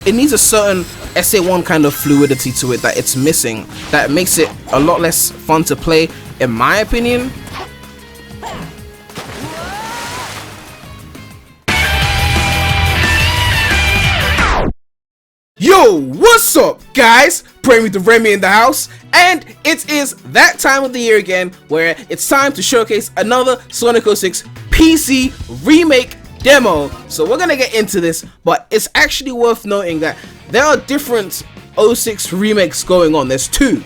it needs a certain SA1 kind of fluidity to it that it's missing, that makes it a lot less fun to play, in my opinion. Yo, what's up guys? Premydaremy in the house, and it is that time of the year again where it's time to showcase another Sonic 06 PC Remake demo. So we're gonna get into this, but it's actually worth noting that there are different 06 remakes going on. There's two.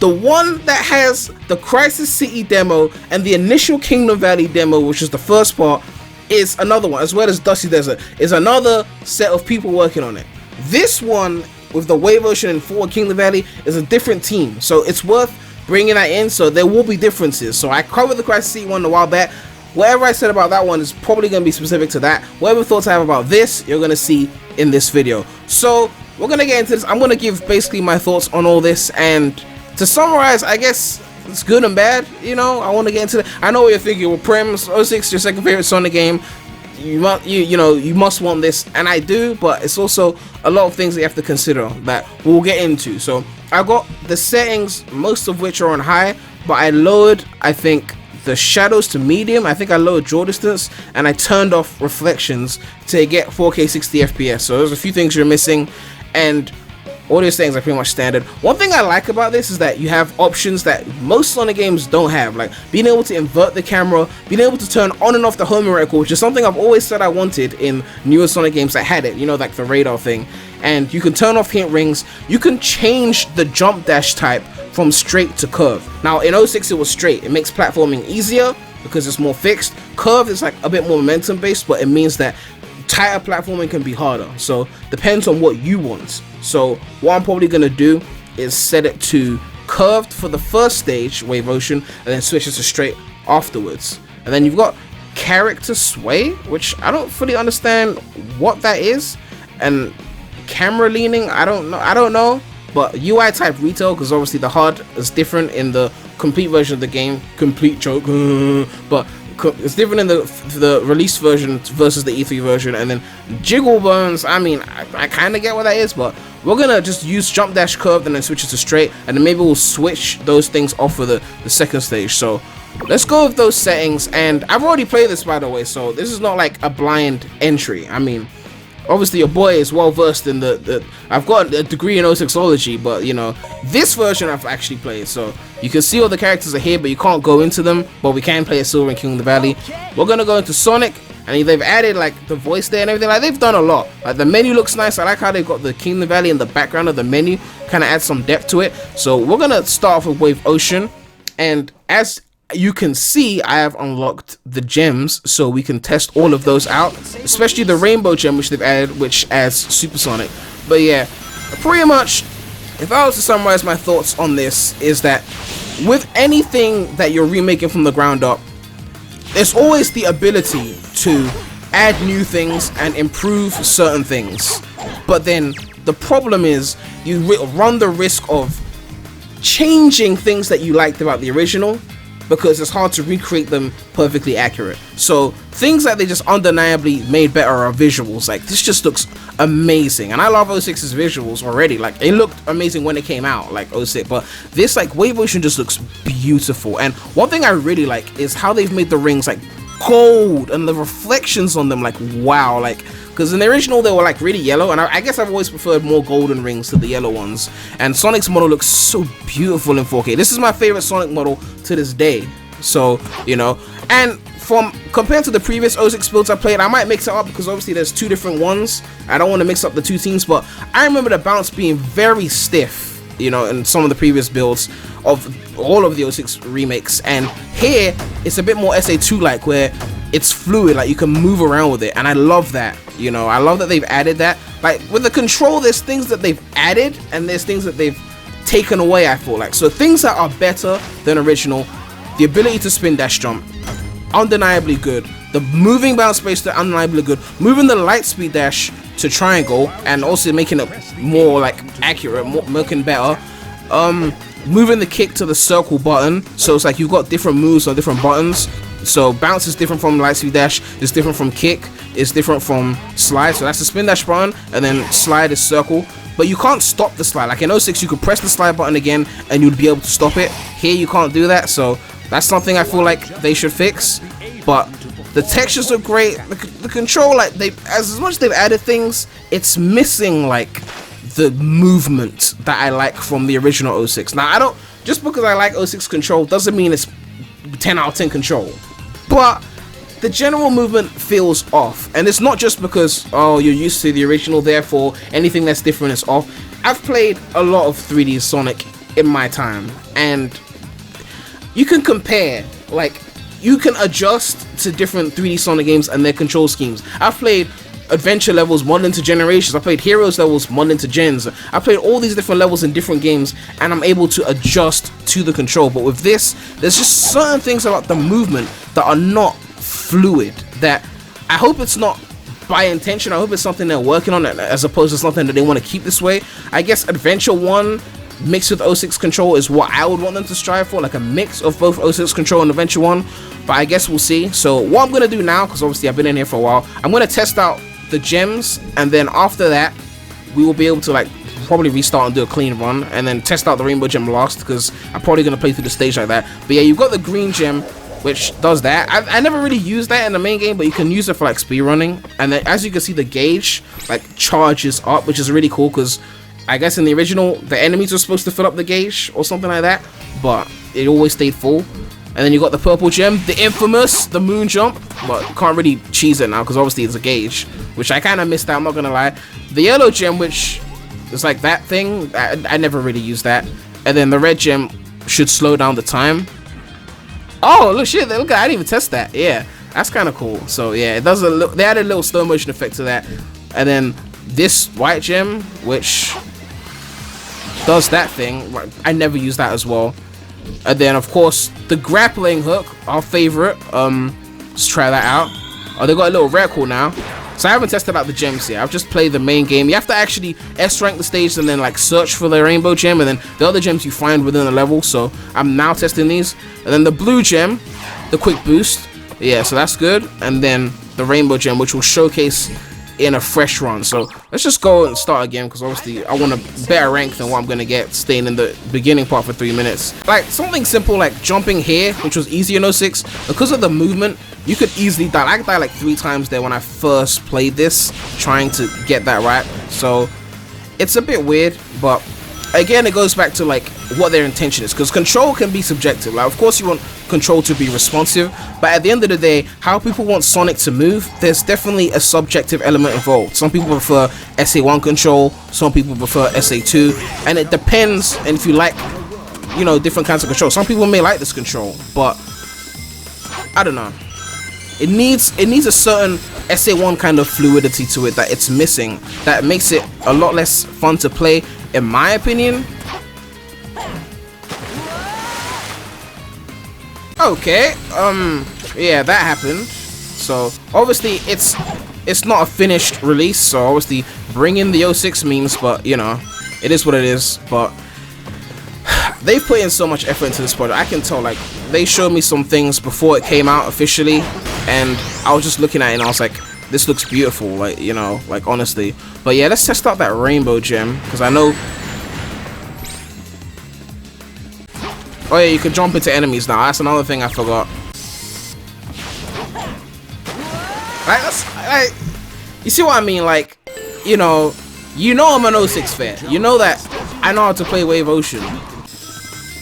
The one that has the Crisis City demo and the initial Kingdom Valley demo, which is the first part, is another one, as well as Dusty Desert, is another set of people working on it. This one with the Wave Ocean and Forward Kingdom Valley is a different team, so it's worth bringing that in. So there will be differences. So I covered the Crisis City one a while back. Whatever I said about that one is probably going to be specific to that. Whatever thoughts I have about this, you're going to see in this video. So we're going to get into this. I'm going to give basically my thoughts on all this, and to summarize, I guess it's good and bad. You know, I want to get into it. I know what you're thinking. Well, Prem 06, your second favorite Sonic game. You must want this, and I do, but it's also a lot of things that you have to consider that we'll get into. So I got the settings, most of which are on high, but I lowered, I think, the shadows to medium. I think I lowered draw distance, and I turned off reflections to get 4K 60 FPS. So there's a few things you're missing, and all these things are pretty much standard. One thing I like about this is that you have options that most Sonic games don't have, like being able to invert the camera, being able to turn on and off the homing record, which is something I've always said I wanted in newer Sonic games that had it, you know, like the radar thing. And you can turn off hint rings. You can change the jump dash type from straight to curve. Now in 06 it was straight. It makes platforming easier because it's more fixed. Curve is like a bit more momentum based, but it means that tighter platforming can be harder. So depends on what you want. So what I'm probably gonna do is set it to curved for the first stage, Wave Ocean, and then switch it to straight afterwards. And then you've got character sway, which I don't fully understand what that is, and camera leaning, I don't know. But UI type retail, because obviously the HUD is different in the complete version of the game. Complete joke, but it's different in the release version versus the E3 version. And then jiggle bones, I mean, I kind of get what that is, but we're gonna just use jump dash curved and then switch it to straight, and then maybe we'll switch those things off for the second stage. So let's go with those settings. And I've already played this, by the way, so this is not like a blind entry. I mean, obviously your boy is well versed in the I've got a degree in 06ology, but you know, this version I've actually played, so you can see all the characters are here, but you can't go into them, but we can play as Silver and King of the Valley. We're gonna go into Sonic, and they've added like the voice there and everything. Like, they've done a lot. Like, the menu looks nice. I like how they've got the King of the Valley in the background of the menu, kind of adds some depth to it. So we're gonna start off with Wave Ocean, and as you can see, I have unlocked the gems, so we can test all of those out, especially the rainbow gem, which they've added, which adds supersonic. But yeah, pretty much, if I was to summarize my thoughts on this, is that with anything that you're remaking from the ground up, there's always the ability to add new things and improve certain things. But then the problem is you run the risk of changing things that you liked about the original, because it's hard to recreate them perfectly accurate. So things that they just undeniably made better are visuals. Like, this just looks amazing, and I love 06's visuals already. Like, it looked amazing when it came out, like 06, but this, like, Wave Ocean just looks beautiful. And one thing I really like is how they've made the rings like gold, and the reflections on them, like, wow. Like, because in the original they were like really yellow, and I guess I've always preferred more golden rings to the yellow ones. And Sonic's model looks so beautiful in 4K. This is my favorite Sonic model to this day. So, you know, and compared to the previous 06 builds I played, I might mix it up because obviously there's two different ones. I don't want to mix up the two teams, but I remember the bounce being very stiff, you know, in some of the previous builds of all of the 06 remakes. And here it's a bit more SA2 like, where it's fluid, like you can move around with it, and I love that. You know, I love that they've added that. Like, with the control, there's things that they've added and there's things that they've taken away, I feel like. So things that are better than original: the ability to spin dash jump, undeniably good. The moving bounce space, undeniably good. Moving the light speed dash to triangle, and also making it more like accurate, making better. Moving the kick to the circle button, so it's like you've got different moves on different buttons. So bounce is different from light speed dash, it's different from kick. is different from slide. So that's the spin dash button, and then slide is circle. But you can't stop the slide. Like in 06, you could press the slide button again and you'd be able to stop it. Here you can't do that, so that's something I feel like they should fix. But the textures are great. The control, like as much as they've added things, it's missing like the movement that I like from the original 06. Now I don't, just because I like 06 control doesn't mean it's 10 out of 10 control. But the general movement feels off, and it's not just because, oh, you're used to the original, therefore anything that's different is off. I've played a lot of 3D Sonic in my time, and you can compare, like, you can adjust to different 3D Sonic games and their control schemes. I've played adventure levels modded into generations, I played heroes levels modded into gens, I played all these different levels in different games, and I'm able to adjust to the control. But with this, there's just certain things about the movement that are not fluid, that I hope it's not by intention. I hope it's something they're working on as opposed to something that they want to keep this way. I guess Adventure 1 mixed with 06 control is what I would want them to strive for, like a mix of both 06 control and Adventure 1, but I guess we'll see. So what I'm going to do now, because obviously I've been in here for a while, I'm going to test out the gems, and then after that we will be able to like probably restart and do a clean run, and then test out the rainbow gem last, because I'm probably going to play through the stage like that. But yeah, you've got the green gem, which does that. I never really used that in the main game, but you can use it for like speed running. And then as you can see, the gauge like charges up, which is really cool, because I guess in the original the enemies were supposed to fill up the gauge or something like that, but it always stayed full. And then you got the purple gem, the infamous, the moon jump, but can't really cheese it now because obviously it's a gauge, which I kind of missed out, I'm not gonna lie. The yellow gem, which is like that thing, I never really used that. And then the red gem should slow down the time. Oh, look, shit, look, I didn't even test that. Yeah, that's kind of cool. So yeah, it does they added a little slow motion effect to that. And then this white gem, which does that thing, I never use that as well. And then of course the grappling hook, our favorite. Let's try that out. Oh, they got a little record now. So I haven't tested out the gems yet. I've just played the main game. You have to actually S rank the stage and then like search for the rainbow gem, and then the other gems you find within the level. So I'm now testing these. And then the blue gem, the quick boost. Yeah, so that's good. And then the rainbow gem, which will showcase in a fresh run. So let's just go and start again, because obviously I want a better rank than what I'm gonna get staying in the beginning part for 3 minutes. Like something simple like jumping here, which was easy in 06, because of the movement you could easily die. I died like 3 times there when I first played this, trying to get that right. So it's a bit weird, but again it goes back to like what their intention is, because control can be subjective. Like of course you want control to be responsive, but at the end of the day, how people want Sonic to move, there's definitely a subjective element involved. Some people prefer SA1 control, some people prefer SA2, and it depends. And if you like, you know, different kinds of control, some people may like this control, but I don't know, it needs a certain SA1 kind of fluidity to it that it's missing, that makes it a lot less fun to play, in my opinion. Okay, yeah, that happened. So obviously it's not a finished release, so obviously bring in the 06 memes, but you know, it is what it is. But they've put in so much effort into this project. I can tell, like, they showed me some things before it came out officially, and I was just looking at it and I was like, this looks beautiful, like, you know, like honestly. But yeah, let's test out that rainbow gem, because I know. Oh yeah, you can jump into enemies now. That's another thing I forgot. Like, you see what I mean? Like, you know I'm an 06 fan. You know that I know how to play Wave Ocean.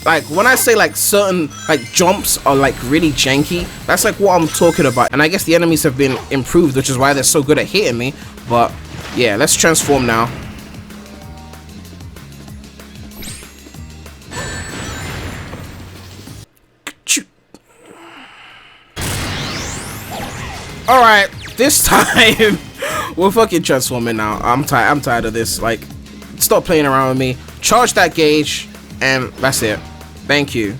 Like, when I say like certain like jumps are like really janky, that's like what I'm talking about. And I guess the enemies have been improved, which is why they're so good at hitting me. But yeah, let's transform now. Alright, this time we're fucking transforming now. I'm tired of this. Like, stop playing around with me. Charge that gauge, and that's it. Thank you.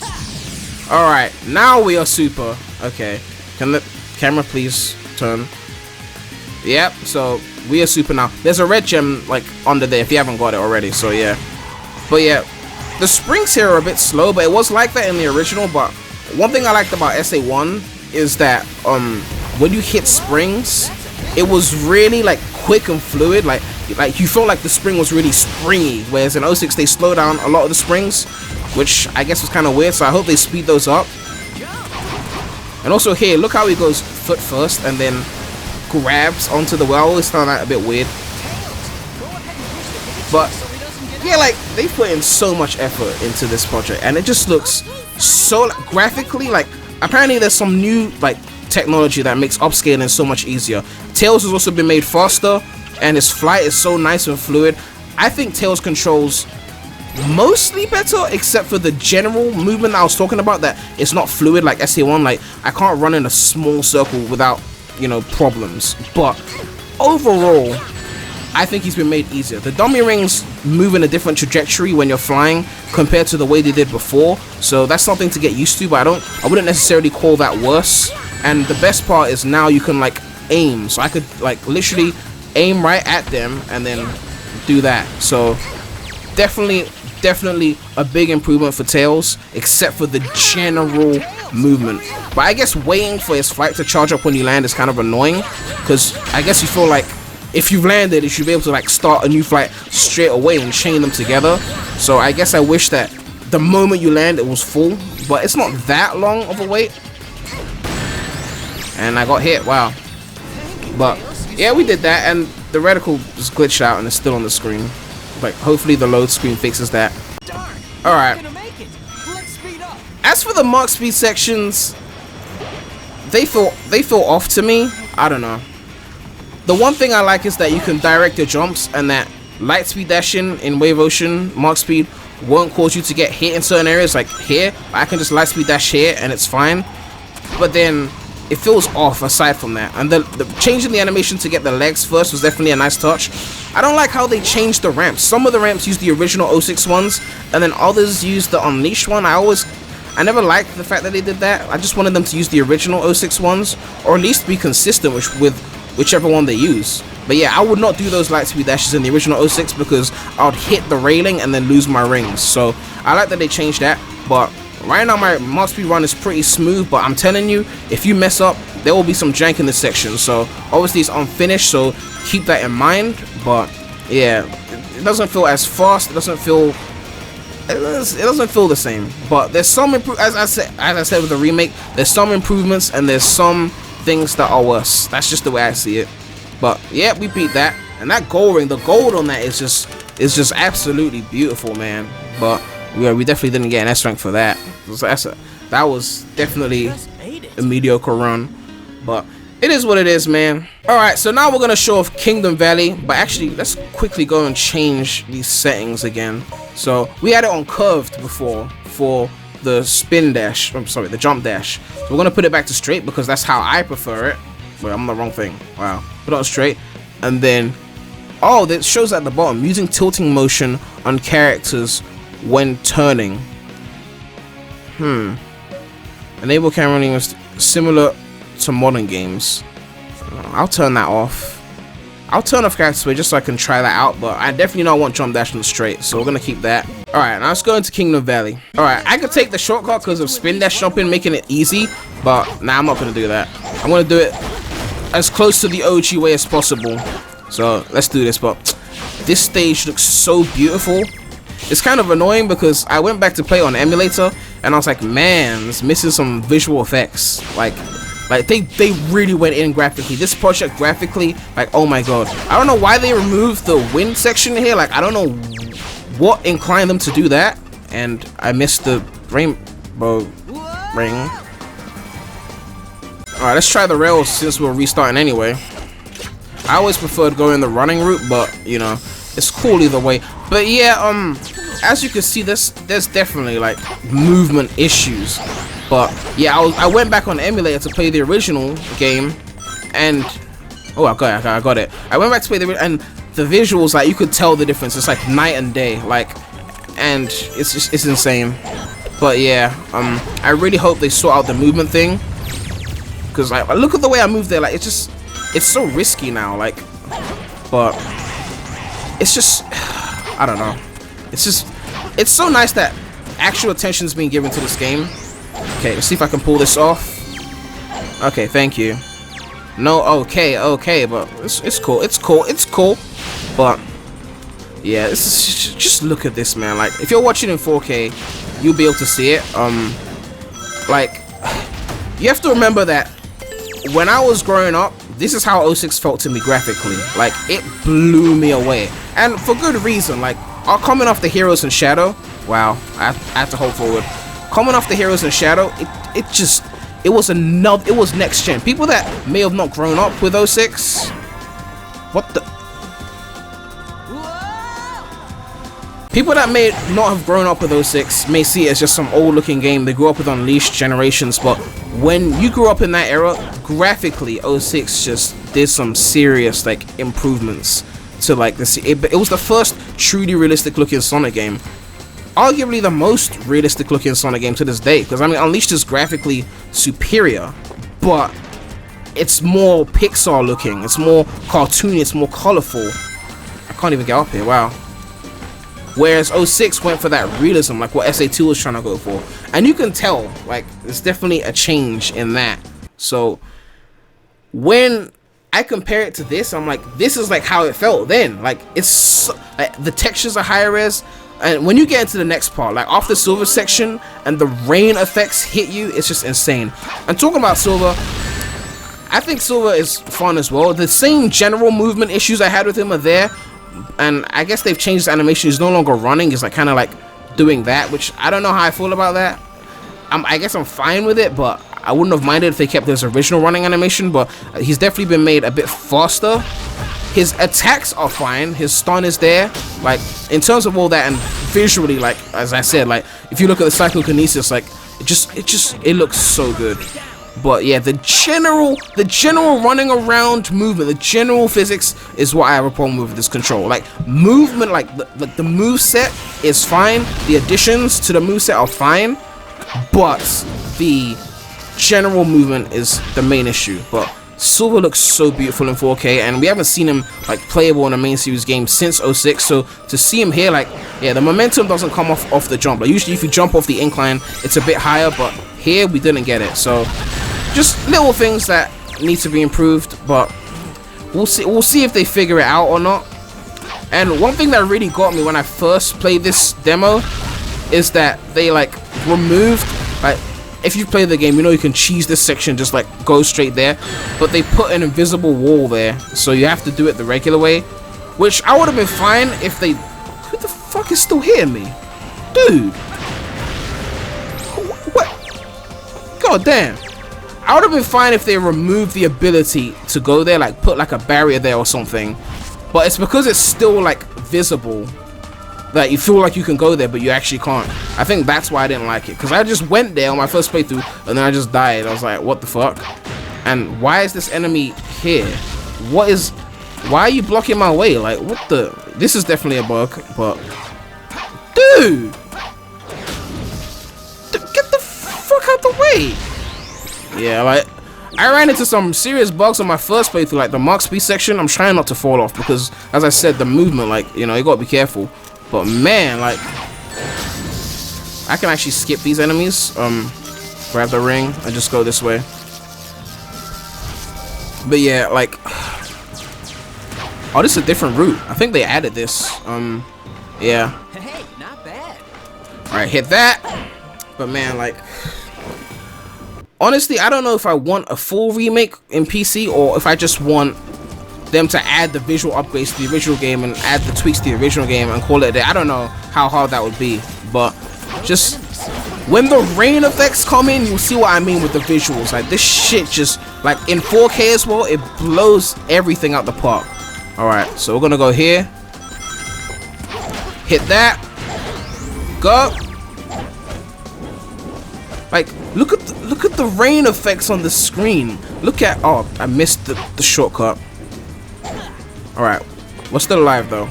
Alright, now we are super. Okay, can the camera please turn? Yep, so we are super now. There's a red gem like under there if you haven't got it already, so yeah. But yeah, the springs here are a bit slow, but it was like that in the original. But one thing I liked about SA1 is that when you hit springs, it was really like quick and fluid. Like you felt like the spring was really springy, whereas in 06 they slow down a lot of the springs, which I guess was kind of weird. So I hope they speed those up. And also here, look how he goes foot first and then grabs onto the well. I always found that a bit weird. But yeah, like they put in so much effort into this project, and it just looks so graphically. Like apparently there's some new like technology that makes upscaling so much easier. Tails has also been made faster, and his flight is so nice and fluid. I think Tails controls mostly better, except for the general movement that I was talking about, that it's not fluid like SA1. Like I can't run in a small circle without, you know, problems. But overall, I think he's been made easier. The dummy rings move in a different trajectory when you're flying compared to the way they did before, so that's something to get used to, but I wouldn't necessarily call that worse. And the best part is now you can like aim, so I could like literally aim right at them and then do that. So definitely a big improvement for Tails, except for the general movement. But I guess waiting for his flight to charge up when you land is kind of annoying, because I guess you feel like if you've landed, you should be able to like start a new flight straight away and chain them together. So I guess I wish that the moment you land it was full, but it's not that long of a wait. And I got hit, wow. But yeah, we did that, and the reticle just glitched out and it's still on the screen. Like hopefully the load screen fixes that. Alright. As for the Mach speed sections, they feel off to me. I don't know. The one thing I like is that you can direct your jumps, and that light speed dashing in Wave Ocean Mach speed won't cause you to get hit in certain areas. Like here, I can just light speed dash here and it's fine. But then it feels off aside from that. And the changing the animation to get the legs first was definitely a nice touch. I don't like how they changed the ramps. Some of the ramps use the original 06 ones, and then others use the Unleashed one. I never liked the fact that they did that. I just wanted them to use the original 06 ones, or at least be consistent with whichever one they use. But yeah, I would not do those light speed dashes in the original 06 because I would hit the railing and then lose my rings. So I like that they changed that. But right now my Mach speed run is pretty smooth, but I'm telling you, if you mess up, there will be some jank in this section. So obviously it's unfinished, so keep that in mind. But yeah, it doesn't feel as fast. It doesn't feel the same. But there's some as I said with the remake, there's some improvements and there's some things that are worse. That's just the way I see it. But yeah, we beat that, and that gold ring, the gold on that is just absolutely beautiful, man. But yeah, we definitely didn't get an S rank for that. That was definitely a mediocre run, but it is what it is, man. Alright, so now we're gonna show off Kingdom Valley, but actually let's quickly go and change these settings again. So we had it on curved before for the spin dash, I'm sorry, the jump dash. So we're gonna put it back to straight because that's how I prefer it. Wait, I'm on the wrong thing. Wow. Put it on straight, and then that shows at the bottom, using tilting motion on characters when turning. Enable camera running was similar to modern games. I'll turn that off. I'll turn off character sway just so I can try that out, but I definitely don't want jump dash on the straight, so we're gonna keep that. Alright, now let's go into Kingdom Valley. Alright, I could take the shortcut because of spin dash jumping, making it easy, but nah, I'm not gonna do that. I'm gonna do it as close to the OG way as possible. So let's do this. But this stage looks so beautiful. It's kind of annoying because I went back to play on emulator and I was like, man, it's missing some visual effects. Like they really went in graphically. This project graphically, like, oh my god. I don't know why they removed the wind section here. Like, I don't know what inclined them to do that. And I missed the rainbow ring. Alright, let's try the rails since we're restarting anyway. I always preferred going the running route, but you know, it's cool either way. But yeah, as you can see, there's definitely like movement issues. But yeah, I went back on emulator to play the original game, and oh, I got it. I went back to play and the visuals, like, you could tell the difference. It's like night and day, like, and it's insane. But yeah, I really hope they sort out the movement thing, because like, look at the way I move there. Like, it's so risky now. Like, but it's just, I don't know. It's so nice that actual attention is being given to this game. Okay, let's see if I can pull this off. Okay, thank you. No, okay, but it's cool. But yeah, just look at this, man. Like, if you're watching in 4K, you'll be able to see it. Like, you have to remember that when I was growing up, this is how 06 felt to me graphically. Like, it blew me away, and for good reason. Like, coming off the Heroes in Shadow, wow, I had to hold forward. Coming off the Heroes in Shadow, it was next gen. People that may have not grown up with 06, what the? People that may not have grown up with 06 may see it as just some old looking game. They grew up with Unleashed Generations, but when you grew up in that era, graphically 06 just did some serious like improvements to like this. It was the first truly realistic looking Sonic game. Arguably the most realistic looking Sonic game to this day, because I mean Unleashed is graphically superior, but it's more Pixar looking, it's more cartoony, it's more colorful. I can't even get up here, wow. Whereas 06 went for that realism, like what SA2 was trying to go for, and you can tell like there's definitely a change in that. So when I compare it to this, I'm like, this is like how it felt then. Like, it's so, like, the textures are higher res. And when you get into the next part, like after Silver section and the rain effects hit you, it's just insane. And talking about Silver, I think Silver is fun as well. The same general movement issues I had with him are there, and I guess they've changed his animation. He's no longer running. He's like kind of like doing that, which I don't know how I feel about that. I guess I'm fine with it, but I wouldn't have minded if they kept his original running animation. But he's definitely been made a bit faster. His attacks are fine, his stun is there, like in terms of all that, and visually, like as I said, like if you look at the psychokinesis, like it looks so good. But yeah, the general running around movement, the general physics is what I have a problem with this control. Like movement, like the move set is fine, the additions to the move set are fine, but the general movement is the main issue. But Silver looks so beautiful in 4K, and we haven't seen him like playable in a main series game since 06. So to see him here, like, yeah, the momentum doesn't come off the jump. Like usually if you jump off the incline, it's a bit higher, but here we didn't get it. So just little things that need to be improved, but we'll see if they figure it out or not. And one thing that really got me when I first played this demo is that they like removed, like, if you play the game, you know you can cheese this section, just like go straight there, but they put an invisible wall there, so you have to do it the regular way, which I would have been fine if they... Who the fuck is still hitting me? Dude! What? God damn. I would have been fine if they removed the ability to go there, like put like a barrier there or something, but it's because it's still like visible that you feel like you can go there, but you actually can't. I think that's why I didn't like it, because I just went there on my first playthrough and then I just died. I was like, what the fuck? And why is this enemy here? Why are you blocking my way? Like, what the? This is definitely a bug, but dude, get the fuck out the way. Yeah, like I ran into some serious bugs on my first playthrough, like the Mach speed section. I'm trying not to fall off because, as I said, the movement, like, you know, you gotta be careful. But man, like, I can actually skip these enemies. Grab the ring and just go this way. But yeah, like, oh, this is a different route. I think they added this. Yeah. Hey, not bad. All right, hit that. But man, like, honestly, I don't know if I want a full remake in PC or if I just want them to add the visual upgrades to the original game and add the tweaks to the original game and call it a day. I don't know how hard that would be, but just when the rain effects come in, you'll see what I mean with the visuals. Like, this shit just, like, in 4K as well, it blows everything out the park. Alright, so we're gonna go here, hit that, go. Like, look at the rain effects on the screen. Look at, oh, I missed the shortcut. Alright, we're still alive though.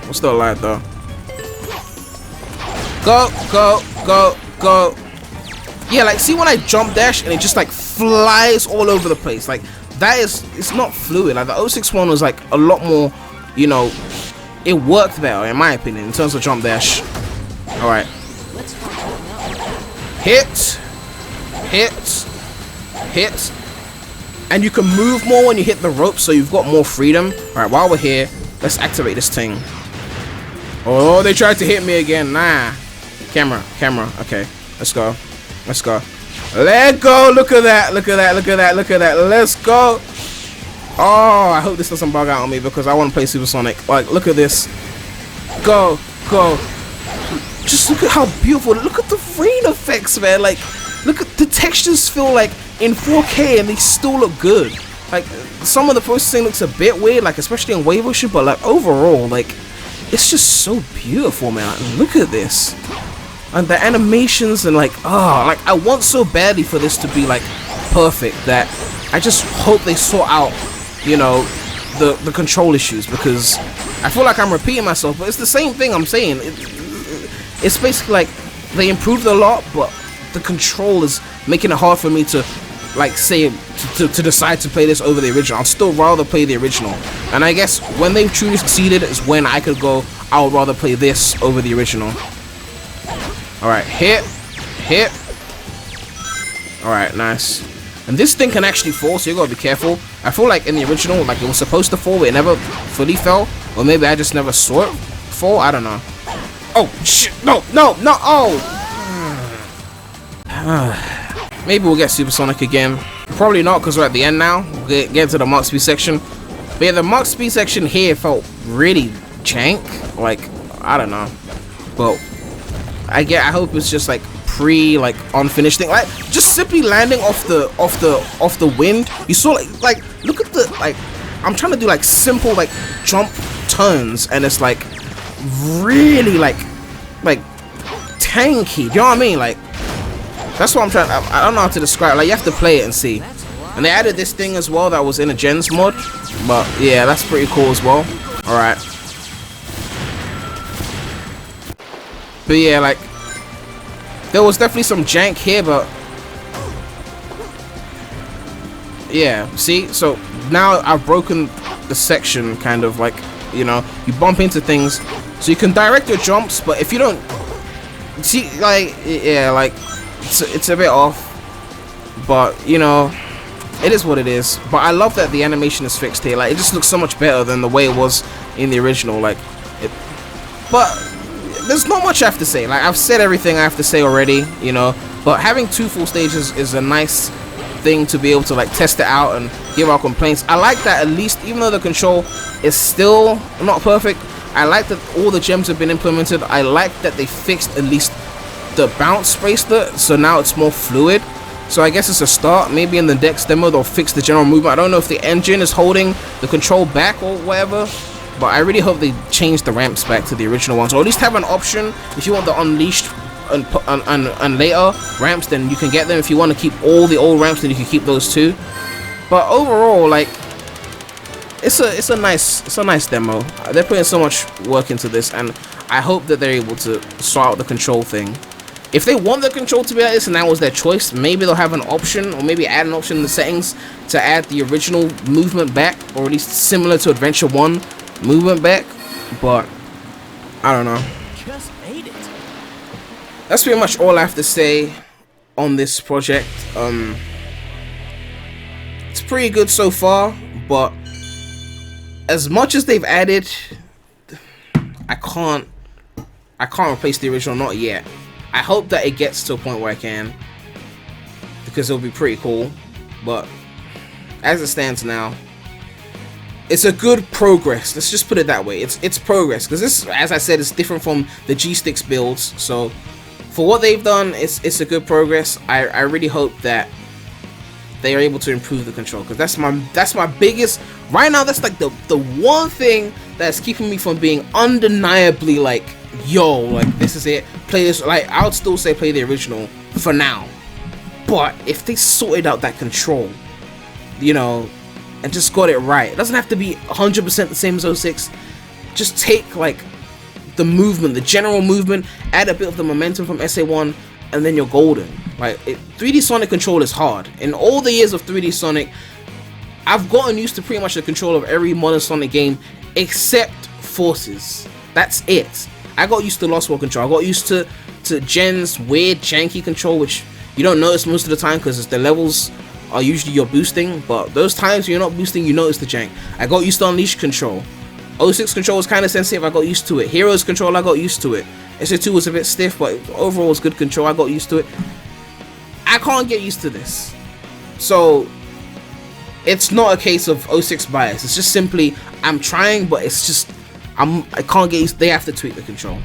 Go, go, go, go. Yeah, like, see when I jump dash and it just like flies all over the place. Like, that is, it's not fluid. Like, the 06 one was like a lot more, you know, it worked better in my opinion in terms of jump dash. Alright. Hit. Hit. Hit. and you can move more when you hit the rope, so you've got more freedom. Alright, while we're here, let's activate this thing. Oh, they tried to hit me again. Nah. Camera. Okay, let's go. Let go. Look at that. Let's go. Oh, I hope this doesn't bug out on me because I want to play Supersonic. Like, look at this. Go. Just look at how beautiful. Look at the rain effects, man. Like, look at the textures feel like in 4K and they still look good. Like, some of the processing looks a bit weird, like especially in Wave Ocean, but like overall, like, it's just so beautiful, man. Like, look at this. And the animations and like, like I want so badly for this to be like perfect that I just hope they sort out, you know, the control issues, because I feel like I'm repeating myself, but it's the same thing I'm saying. It's basically like they improved a lot, but the control is making it hard for me to like say to decide to play this over the original. I'd still rather play the original, and I guess when they've truly succeeded is when I could go, I would rather play this over the original. Alright, hit. Alright, nice. And this thing can actually fall, so you gotta be careful. I feel like in the original, like it was supposed to fall, but it never fully fell. Or maybe I just never saw it fall, I don't know. Oh, shit, no, oh! Maybe we'll get Supersonic again. Probably not, because we're at the end now. We'll get to the Mach speed section. But yeah, the Mach speed section here felt really jank. Like, I don't know. But I hope it's just like like unfinished thing. Like, just simply landing off the wind. You saw like look at the, like, I'm trying to do like simple like jump turns, and it's like really like tanky. Do you know what I mean? Like, that's what I'm trying. I don't know how to describe. Like, you have to play it and see. And they added this thing as well that was in a gens mod. But yeah, that's pretty cool as well. All right. But yeah, like, there was definitely some jank here, but yeah, see, so now I've broken the section, kind of like, you know, you bump into things, so you can direct your jumps, but if you don't see, like, yeah, like, it's a bit off, but you know, it is what it is. But I love that the animation is fixed here. Like, it just looks so much better than the way it was in the original. Like, but there's not much I have to say. Like, I've said everything I have to say already, you know. But having 2 full stages is a nice thing to be able to like test it out and give our complaints. I like that, at least, even though the control is still not perfect, I like that all the gems have been implemented. I like that they fixed at least the bounce bracelet, so now it's more fluid. So I guess it's a start. Maybe in the next demo they'll fix the general movement. I don't know if the engine is holding the control back or whatever, but I really hope they change the ramps back to the original ones, or at least have an option if you want the unleashed and later ramps, then you can get them. If you want to keep all the old ramps, then you can keep those too. But overall, like, it's a nice demo. They're putting so much work into this, and I hope that they're able to sort out the control thing. If they want the control to be like this and that was their choice, maybe they'll have an option, or maybe add an option in the settings to add the original movement back, or at least similar to Adventure 1 movement back. But I don't know. Just made it. That's pretty much all I have to say on this project. It's pretty good so far, but as much as they've added, I can't replace the original, not yet. I hope that it gets to a point where I can, because it'll be pretty cool. But as it stands now, it's a good progress. Let's just put it that way. It's progress, because this, as I said, is different from the G-Sticks builds. So for what they've done, it's a good progress. I really hope that they are able to improve the control, because that's my biggest right now. That's like the one thing that's keeping me from being undeniably like, yo, like, this is it, play this. Like, I would still say play the original for now, but if they sorted out that control, you know, and just got it right, it doesn't have to be 100% the same as 06. Just take like the movement, the general movement, add a bit of the momentum from SA1, and then you're golden. Like, 3D Sonic control is hard. In all the years of 3D Sonic, I've gotten used to pretty much the control of every modern Sonic game except Forces. That's it. I got used to Lost World control. I got used to Jen's weird janky control, which you don't notice most of the time because the levels are usually your boosting, but those times you're not boosting, you notice the jank. I got used to Unleash control. 06 control was kind of sensitive, I got used to it. Heroes control, I got used to it. SA2 was a bit stiff, but overall was good control, I got used to it. I can't get used to this. So it's not a case of 06 bias, it's just simply I'm trying, but it's just I can't get used. They have to tweak the control.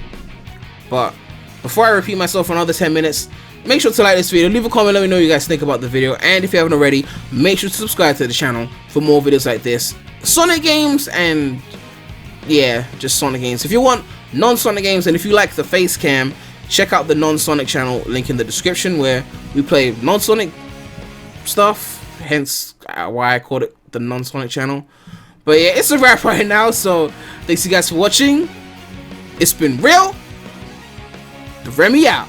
But before I repeat myself for another 10 minutes, make sure to like this video, leave a comment, let me know what you guys think about the video, and if you haven't already, make sure to subscribe to the channel for more videos like this, Sonic games, and yeah, just Sonic games. If you want non-Sonic games, and if you like the face cam, check out the non-Sonic channel, link in the description, where we play non-Sonic stuff, hence why I called it the non-Sonic channel. But yeah, it's a wrap right now, so thanks you guys for watching. It's been real. The Remy out.